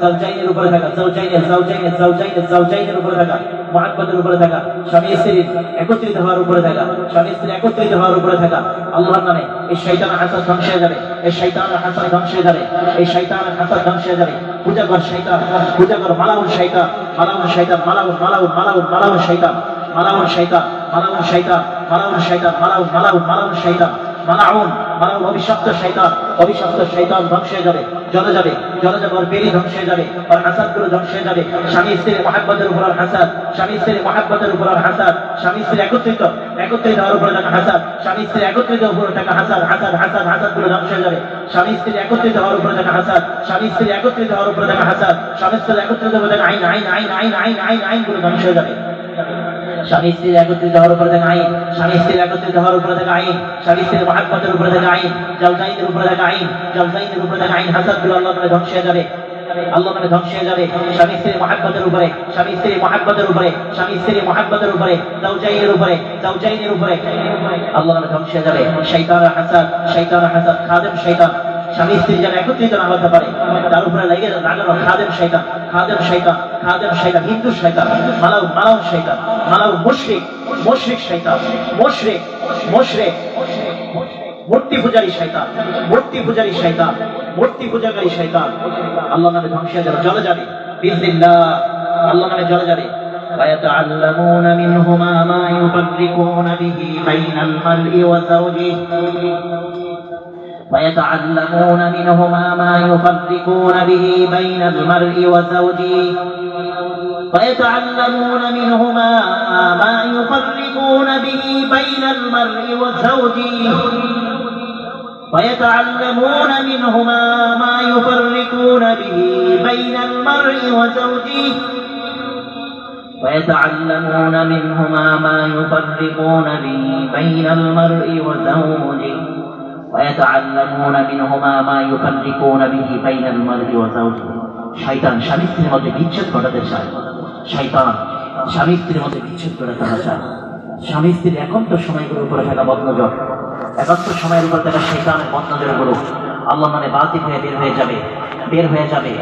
জাওজাইনের উপরে থাকা, জাওজাইনের উপরে থাকা, মুহাব্বতের উপরে থাকা, স্বামী স্ত্রী একত্রিত হওয়ার উপরে থাকা, স্বামী স্ত্রী একত্রিত হওয়ার উপরে থাকা। আল্লাহর নামে এই শয়তানের হাসাদ ধ্বংস হয়ে যাবে, এই শয়তানের হাসাদ ধ্বংস হয়ে যাবে, এই শয়তানের হাসাদ ধ্বংস হয়ে যাবে। পূজাঘর শয়তান, পূজাঘর মালাউন শয়তান, মালাউন শয়তান, মালাউন মালাউন মালাউন মালাউন শয়তান, মালাউন শয়তান, মালাউন শয়তান, মালাউন শয়তান, মালাউন মালাউন মালাউন শয়তান, মালাউন মালাউন অভিশপ্ত শয়তান, অভিশপ্ত শয়তান ধ্বংস হয়ে যাবে, জ্বলে যাবে, জ্বলে যাবে, ওর বেরি ধ্বংস হয়ে যাবে, ওর হাসাদ গুলো ধ্বংস হয়ে যাবে। স্বামী স্ত্রীর মহাব্বতের উপর হাসাদ, স্বামী স্ত্রীর মহাব্বতের উপর হাসাদ, স্বামী স্ত্রী একত্রিত হওয়ার উপরে থাকা হাসাদ, স্বামী স্ত্রী একত্রিত উপরে থাকা হাসাদ, হাসাদ হাসাদ হাসাদ গুলো ধ্বংস হয়ে যাবে। স্বামী স্ত্রী একত্রিত হওয়ার উপরে থাকা হাসাদ, স্বামী স্ত্রী একত্রিত হওয়ার উপরে থাকা হাসাদ, স্বামী স্ত্রী একত্রিত হওয়ার উপরে থাকা আইন আইন আইন আইন আইন আইন আইন গুলো ধ্বংস হয়ে যাবে। স্বামী স্ত্রীর একত্রিত হওয়ার উপরে থাকা আইন, স্বামী স্ত্রীর একত্রিত হওয়ার উপরে থাকা আইন, স্বামী স্ত্রীর মহাব্বতের উপরে থাকা আইন, জাওজাইনের উপরে থাকা আইন, জাওজাইনের উপরে থাকা আইন, হাসাদ গুলো আল্লাহর নামে ধ্বংস হয়ে যাবে, আল্লাহর নামে ধ্বংস হয়ে যাবে। স্বামী স্ত্রীর মহাব্বতের উপরে, স্বামী স্ত্রীর মহাব্বতের উপরে, স্বামী স্ত্রীর মহাব্বতের উপরে, জাওজাইনের উপরে, জাওজাইনের উপরে আল্লাহর নামে ধ্বংস হয়ে যাবে। শয়তানের হাসাদ, শয়তানের হাসাদ, খাদেম শয়তান, স্বামী স্ত্রী যেন একত্রিত না হতে পারে তার উপরে লেগে লাগানো খাদেম শয়তান, খাদেম শয়তান, খাদেম শয়তান, হিন্দু শয়তান, মালাউন মালাউন শয়তান, মালাউন মুশরিক, মুশরিক শয়তান, মুশরিক, মুশরিক, মূর্তি পূজারী শয়তান, মূর্তি পূজারী শয়তান, মূর্তি পূজাকারী শয়তান আল্লাহর নামে ধ্বংস হয়ে যাবে, জ্বলে যাবে বিইজনিল্লাহ, আল্লাহর নামে জ্বলে যাবে। ويتعلمون منهما ما يفرقون به بين المرء وزوجه ويتعلمون منهما ما يفرقون به بين المرء وزوجه ويتعلمون منهما ما يفرقون به بين المرء وزوجه ويتعلمون منهما ما يفرقون به بين المرء وزوجه ويتعلمون منهما ما يفرقون به بين المرء وزوجه ويتعلمون منهما ما يفرقون به بين المرء وزوجه শয়তান স্বামী স্ত্রীর মধ্যে বিচ্ছেদ ঘটাতে চায়, শয়তান স্বামী স্ত্রীর মধ্যে বিচ্ছেদ ঘটাতে চায়। স্বামী স্ত্রীর একান্ত সময়গুলোর উপরে থাকা বদনজর, একান্ত সময়ের উপর থাকা শয়তানের বদনজর গুলো আল্লাহর নামে বাতিল হয়ে বের হয়ে যাবে, বের হয়ে যাবে,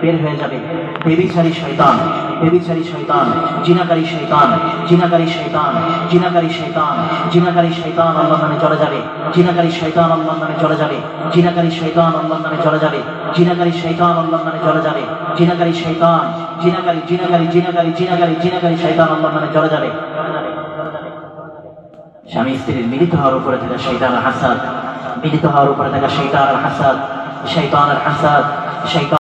বের হয়ে যাবে। বেবিচারী শয়তান, বেবিচারী শয়তান, জিনাকারী শয়তান, জিনাকারী শয়তান, জিনাকারী শয়তান, জিনাকারী শয়তান আল্লাহর নামে চলে যাবে, জিনাকারী শয়তান আল্লাহর নামে চলে যাবে, জিনাকারী শয়তান আল্লাহর নামে চলে যাবে, জিনাকারী শয়তান আল্লাহর নামে চলে যাবে, জিনাকারী শয়তান, জিনাকারী জিনাকারী জিনাকারী জিনাকারী জিনাকারী শয়তান আল্লাহর নামে চলে যাবে। স্বামী স্ত্রীর মিলিত হওয়ার উপরে থাকা শয়তানের হাসাদ, মিলিত হওয়ার উপরে থাকা শয়তানের হাসাদ, শয়তানের হাসাদ, শয়তান